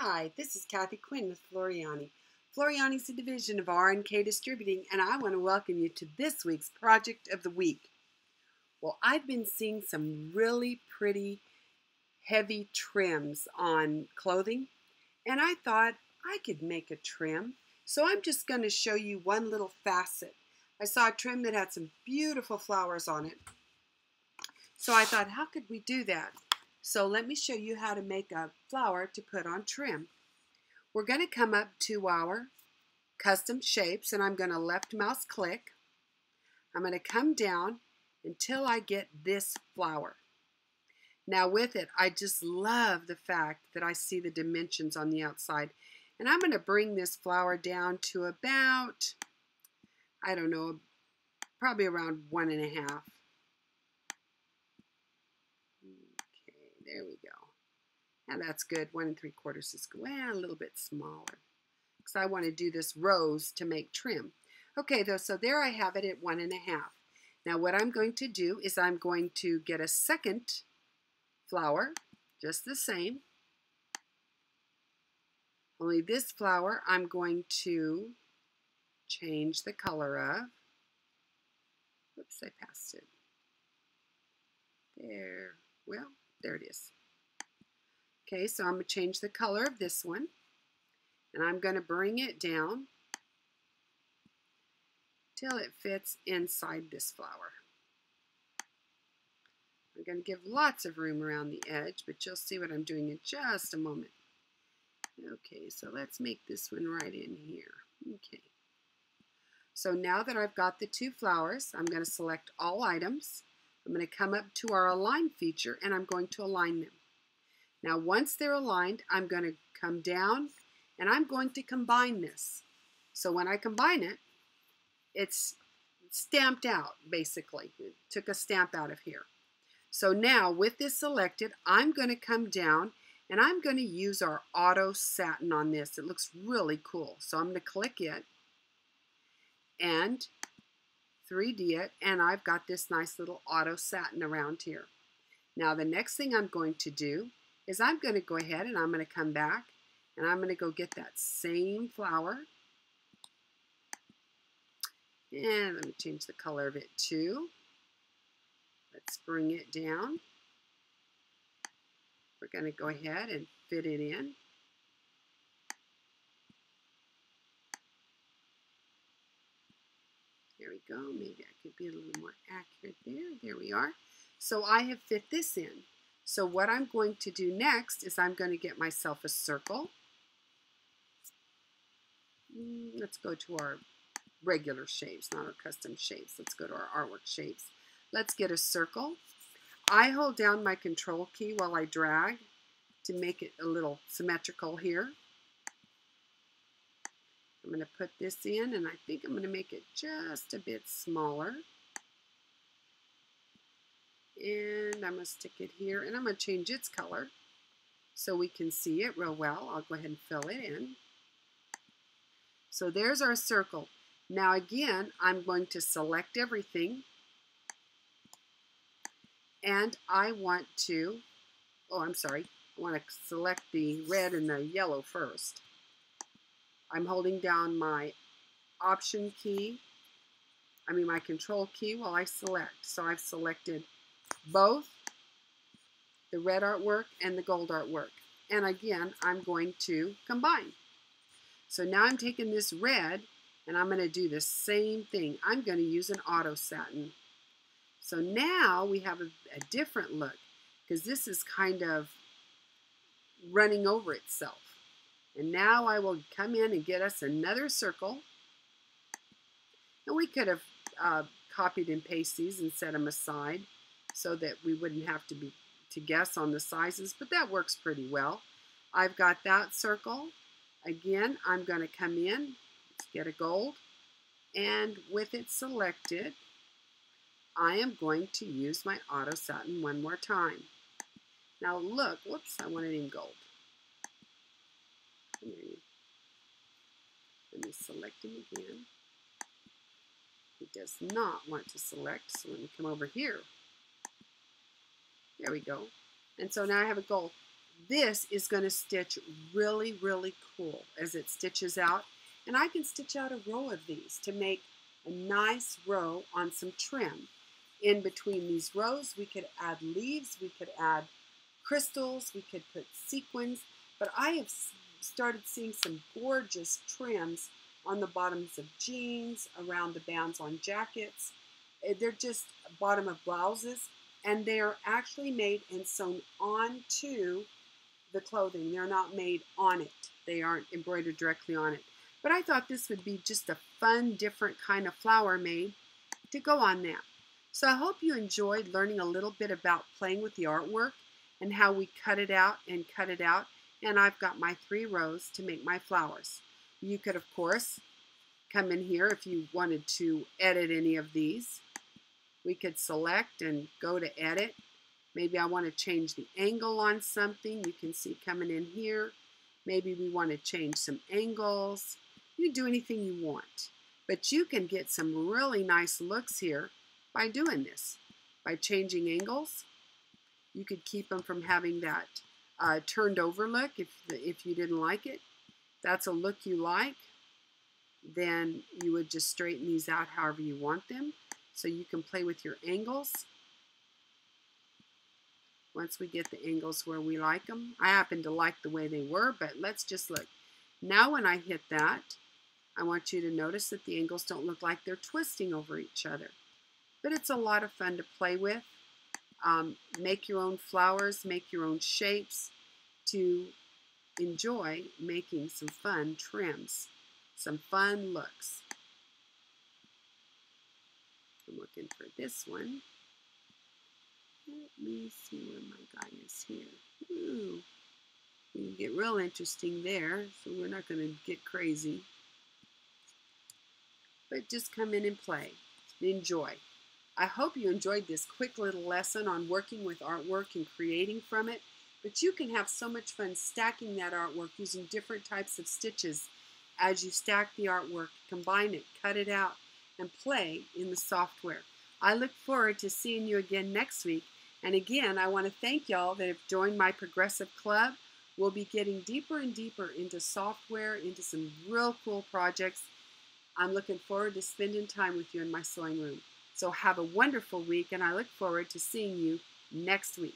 Hi, this is Kathi Quinn with Floriani. Floriani is a division of R&K Distributing, and I want to welcome you to this week's Project of the Week. Well, I've been seeing some really pretty heavy trims on clothing, and I thought I could make a trim. So I'm just going to show you one little facet. I saw a trim that had some beautiful flowers on it. So I thought, how could we do that? So let me show you how to make a flower to put on trim. We're going to come up to our custom shapes, and I'm going to left mouse click. I'm going to come down until I get this flower. Now with it, I just love the fact that I see the dimensions on the outside. And I'm going to bring this flower down to about, I don't know, probably around 1.5. There we go. Now that's good. 1 3/4 is good. Well, a little bit smaller because I want to do this rose to make trim. Okay, though, so there I have it at 1.5. Now what I'm going to do is I'm going to get a second flower, just the same. Only this flower I'm going to change the color of. Whoops, I passed it. There. Well, there it is. Okay, so I'm going to change the color of this one, and I'm going to bring it down till it fits inside this flower. I'm going to give lots of room around the edge, but you'll see what I'm doing in just a moment. Okay, so let's make this one right in here. Okay. So now that I've got the two flowers, I'm going to select all items. I'm going to come up to our align feature, and I'm going to align them. Now once they're aligned, I'm going to come down and I'm going to combine this. So when I combine it, it's stamped out basically. It took a stamp out of here. So now with this selected, I'm going to come down and I'm going to use our auto satin on this. It looks really cool. So I'm going to click it and 3D it, and I've got this nice little auto satin around here. Now the next thing I'm going to do is I'm going to go ahead and I'm going to come back and I'm going to go get that same flower. And let me change the color of it too. Let's bring it down. We're going to go ahead and fit it in. There we go. Maybe I could be a little more accurate there. There we are. So I have fit this in. So what I'm going to do next is I'm going to get myself a circle. Let's go to our regular shapes, not our custom shapes. Let's go to our artwork shapes. Let's get a circle. I hold down my control key while I drag to make it a little symmetrical here. I'm going to put this in, and I think I'm going to make it just a bit smaller. And I'm going to stick it here, and I'm going to change its color so we can see it real well. I'll go ahead and fill it in. So there's our circle. Now again, I'm going to select everything, and I want to, I want to select the red and the yellow first. I'm holding down my option key, my control key while I select. So I've selected both the red artwork and the gold artwork. And again, I'm going to combine. So now I'm taking this red and I'm going to do the same thing. I'm going to use an auto satin. So now we have a different look because this is kind of running over itself. And now I will come in and get us another circle. And we could have copied and pasted these and set them aside so that we wouldn't have to guess on the sizes, but that works pretty well. I've got that circle. Again, I'm going to come in, let's get a gold, and with it selected, I am going to use my auto satin one more time. Now look, whoops, I want it in gold. Let me select him again. He does not want to select, so let me come over here. There we go. And so now I have a gold. this is going to stitch really, really cool as it stitches out. And I can stitch out a row of these to make a nice row on some trim. In between these rows, we could add leaves, we could add crystals, we could put sequins, but I have started seeing some gorgeous trims on the bottoms of jeans, around the bands on jackets. They're just bottom of blouses, and they are actually made and sewn onto the clothing. They're not made on it. They aren't embroidered directly on it. But I thought this would be just a fun, different kind of flower made to go on that. So I hope you enjoyed learning a little bit about playing with the artwork and how we cut it out and cut it out. And I've got my 3 rows to make my flowers. You could, of course, come in here if you wanted to edit any of these. We could select and go to edit. Maybe I want to change the angle on something. You can see coming in here. Maybe we want to change some angles. You can do anything you want. But you can get some really nice looks here by doing this. By changing angles, you could keep them from having that turned over look if you didn't like it. That's a look you like, then you would just straighten these out however you want them. So you can play with your angles. Once we get the angles where we like them. I happen to like the way they were, but let's just look. Now when I hit that, I want you to notice that the angles don't look like they're twisting over each other. But it's a lot of fun to play with. Make your own flowers, make your own shapes to enjoy making some fun trims, some fun looks. I'm looking for this one. Let me see where my guy is here. Ooh, we can get real interesting there, so we're not going to get crazy. But just come in and play. Enjoy. I hope you enjoyed this quick little lesson on working with artwork and creating from it. But you can have so much fun stacking that artwork using different types of stitches as you stack the artwork, combine it, cut it out, and play in the software. I look forward to seeing you again next week. And again, I want to thank y'all that have joined my Progressive Club. We'll be getting deeper and deeper into software, into some real cool projects. I'm looking forward to spending time with you in my sewing room. So have a wonderful week, and I look forward to seeing you next week.